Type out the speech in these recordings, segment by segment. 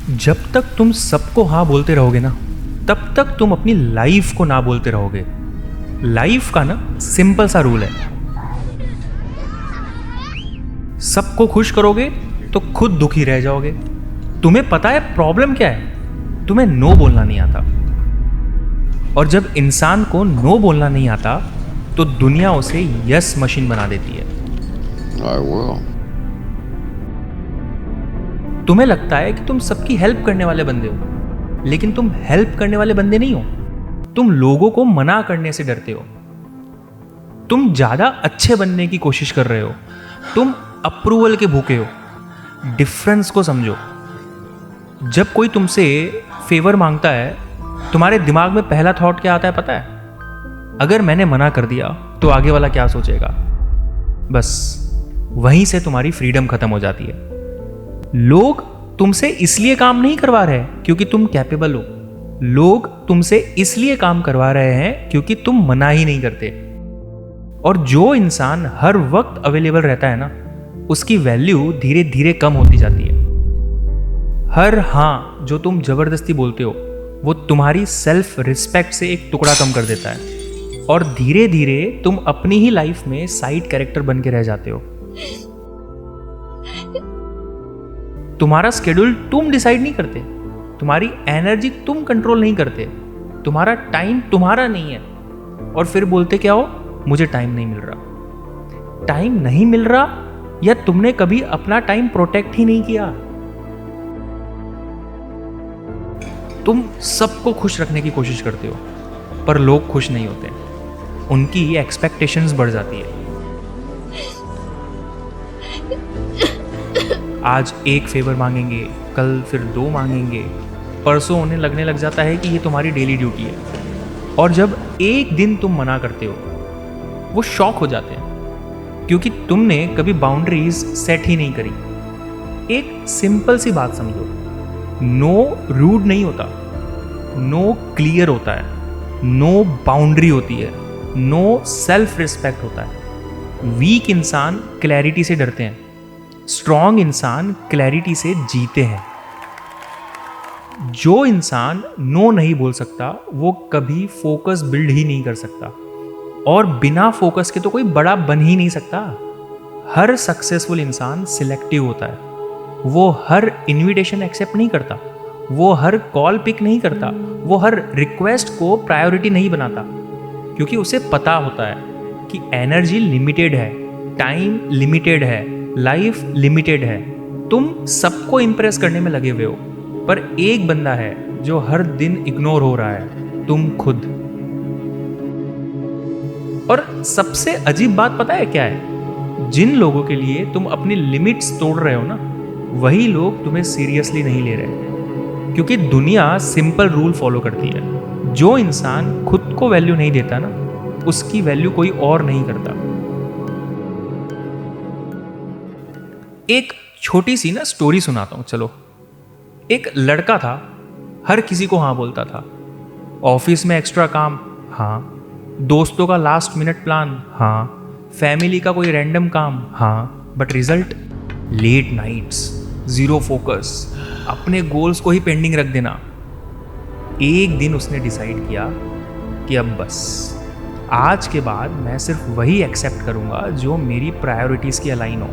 जब तक तुम सबको हाँ बोलते रहोगे ना, तब तक तुम अपनी लाइफ को ना बोलते रहोगे। लाइफ का ना सिंपल सा रूल है, सबको खुश करोगे तो खुद दुखी रह जाओगे। तुम्हें पता है प्रॉब्लम क्या है? तुम्हें नो बोलना नहीं आता। और जब इंसान को नो बोलना नहीं आता तो दुनिया उसे यस मशीन बना देती है। I will. तुम्हें लगता है कि तुम सबकी हेल्प करने वाले बंदे हो, लेकिन तुम हेल्प करने वाले बंदे नहीं हो। तुम लोगों को मना करने से डरते हो। तुम ज्यादा अच्छे बनने की कोशिश कर रहे हो। तुम अप्रूवल के भूखे हो। डिफरेंस को समझो। जब कोई तुमसे फेवर मांगता है, तुम्हारे दिमाग में पहला थॉट क्या आता है पता है? अगर मैंने मना कर दिया तो आगे वाला क्या सोचेगा। बस वहीं से तुम्हारी फ्रीडम खत्म हो जाती है। लोग तुमसे इसलिए काम नहीं करवा रहे क्योंकि तुम कैपेबल हो। लोग तुमसे इसलिए काम करवा रहे हैं क्योंकि तुम मना ही नहीं करते। और जो इंसान हर वक्त अवेलेबल रहता है ना, उसकी वैल्यू धीरे धीरे कम होती जाती है। हर हाँ जो तुम जबरदस्ती बोलते हो, वो तुम्हारी सेल्फ रिस्पेक्ट से एक टुकड़ा कम कर देता है। और धीरे धीरे तुम अपनी ही लाइफ में साइड कैरेक्टर बन के रह जाते हो। तुम्हारा स्केड्यूल तुम डिसाइड नहीं करते, तुम्हारी एनर्जी तुम कंट्रोल नहीं करते, तुम्हारा टाइम तुम्हारा नहीं है। और फिर बोलते क्या हो? मुझे टाइम नहीं मिल रहा। टाइम नहीं मिल रहा या तुमने कभी अपना टाइम प्रोटेक्ट ही नहीं किया। तुम सबको खुश रखने की कोशिश करते हो, पर लोग खुश नहीं होते। उनकी एक्सपेक्टेशंस बढ़ जाती है। आज एक फेवर मांगेंगे, कल फिर 2 मांगेंगे, परसों उन्हें लगने लग जाता है कि ये तुम्हारी डेली ड्यूटी है। और जब एक दिन तुम मना करते हो, वो शॉक हो जाते हैं क्योंकि तुमने कभी बाउंड्रीज सेट ही नहीं करी। एक सिंपल सी बात समझो, नो रूड नहीं होता, नो क्लियर होता है, नो बाउंड्री होती है, नो सेल्फ रिस्पेक्ट होता है। वीक इंसान क्लैरिटी से डरते हैं, स्ट्रॉन्ग इंसान क्लैरिटी से जीते हैं। जो इंसान नो नहीं बोल सकता, वो कभी फोकस बिल्ड ही नहीं कर सकता। और बिना फोकस के तो कोई बड़ा बन ही नहीं सकता। हर सक्सेसफुल इंसान सिलेक्टिव होता है। वो हर इनविटेशन एक्सेप्ट नहीं करता, वो हर कॉल पिक नहीं करता, वो हर रिक्वेस्ट को प्रायोरिटी नहीं बनाता, क्योंकि उसे पता होता है कि एनर्जी लिमिटेड है, टाइम लिमिटेड है, लाइफ लिमिटेड है। तुम सबको इंप्रेस करने में लगे हुए हो, पर एक बंदा है जो हर दिन इग्नोर हो रहा है, तुम खुद। और सबसे अजीब बात पता है क्या है? जिन लोगों के लिए तुम अपनी लिमिट्स तोड़ रहे हो ना, वही लोग तुम्हें सीरियसली नहीं ले रहे। क्योंकि दुनिया सिंपल रूल फॉलो करती है, जो इंसान खुद को वैल्यू नहीं देता ना, उसकी वैल्यू कोई और नहीं करता। एक छोटी सी ना स्टोरी सुनाता हूं, चलो। एक लड़का था, हर किसी को हाँ बोलता था। ऑफिस में एक्स्ट्रा काम, हाँ। दोस्तों का लास्ट मिनट प्लान, हाँ। फैमिली का कोई रैंडम काम, हाँ। But result? Late nights, zero focus, अपने गोल्स को ही पेंडिंग रख देना। एक दिन उसने डिसाइड किया कि अब बस, आज के बाद मैं सिर्फ वही एक्सेप्ट करूंगा जो मेरी प्रायोरिटीज की अलाइन हो।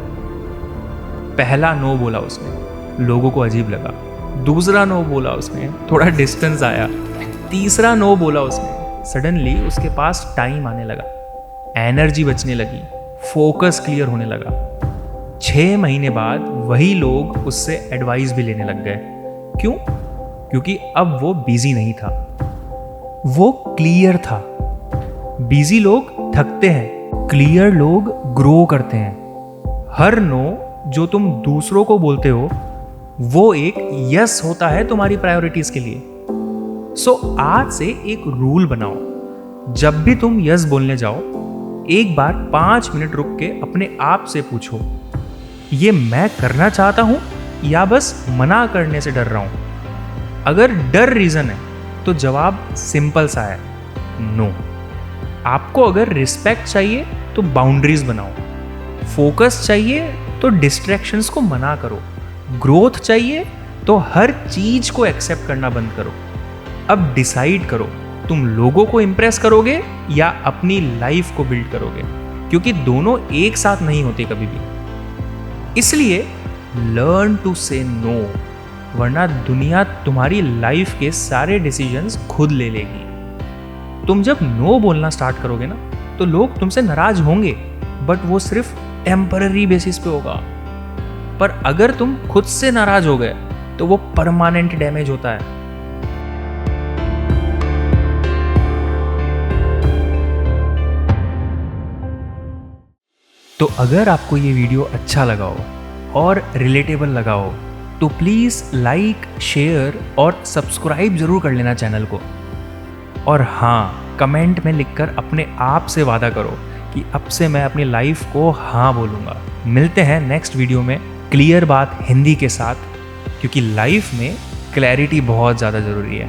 पहला नो बोला उसने, लोगों को अजीब लगा। दूसरा नो बोला उसने, थोड़ा डिस्टेंस आया। तीसरा नो बोला उसने, सडनली उसके पास टाइम आने लगा, एनर्जी बचने लगी, फोकस क्लियर होने लगा। 6 महीने बाद वही लोग उससे एडवाइस भी लेने लग गए। क्यों? क्योंकि अब वो बिजी नहीं था, वो क्लियर था। बिजी लोग थकते हैं, क्लियर लोग ग्रो करते हैं। हर नो जो तुम दूसरों को बोलते हो, वो एक यस होता है तुम्हारी प्रायोरिटीज के लिए। सो आज से एक रूल बनाओ, जब भी तुम यस बोलने जाओ, एक बार 5 मिनट रुक के अपने आप से पूछो, ये मैं करना चाहता हूं या बस मना करने से डर रहा हूं? अगर डर रीजन है तो जवाब सिंपल सा है, नो। आपको अगर रिस्पेक्ट चाहिए तो बाउंड्रीज बनाओ, फोकस चाहिए तो डिस्ट्रैक्शंस को मना करो, ग्रोथ चाहिए तो हर चीज को एक्सेप्ट करना बंद करो। अब डिसाइड करो, तुम लोगों को इम्प्रेस करोगे या अपनी लाइफ को बिल्ड करोगे, क्योंकि दोनों एक साथ नहीं होते कभी भी। इसलिए लर्न टू से नो, वरना दुनिया तुम्हारी लाइफ के सारे डिसीजंस खुद ले लेगी। तुम जब नो बोलना स्टार्ट करोगे ना, तो लोग तुमसे नाराज होंगे, बट वो सिर्फ टेम्पररी बेसिस पे होगा। पर अगर तुम खुद से नाराज हो गए तो वो परमानेंट डैमेज होता है। तो अगर आपको ये वीडियो अच्छा लगा हो और रिलेटेबल लगा हो तो प्लीज़ लाइक, शेयर और सब्सक्राइब जरूर कर लेना चैनल को। और हाँ, कमेंट में लिखकर अपने आप से वादा करो कि अब से मैं अपनी लाइफ को हाँ बोलूँगा। मिलते हैं नेक्स्ट वीडियो में क्लियर बात हिंदी के साथ, क्योंकि लाइफ में क्लैरिटी बहुत ज़्यादा ज़रूरी है।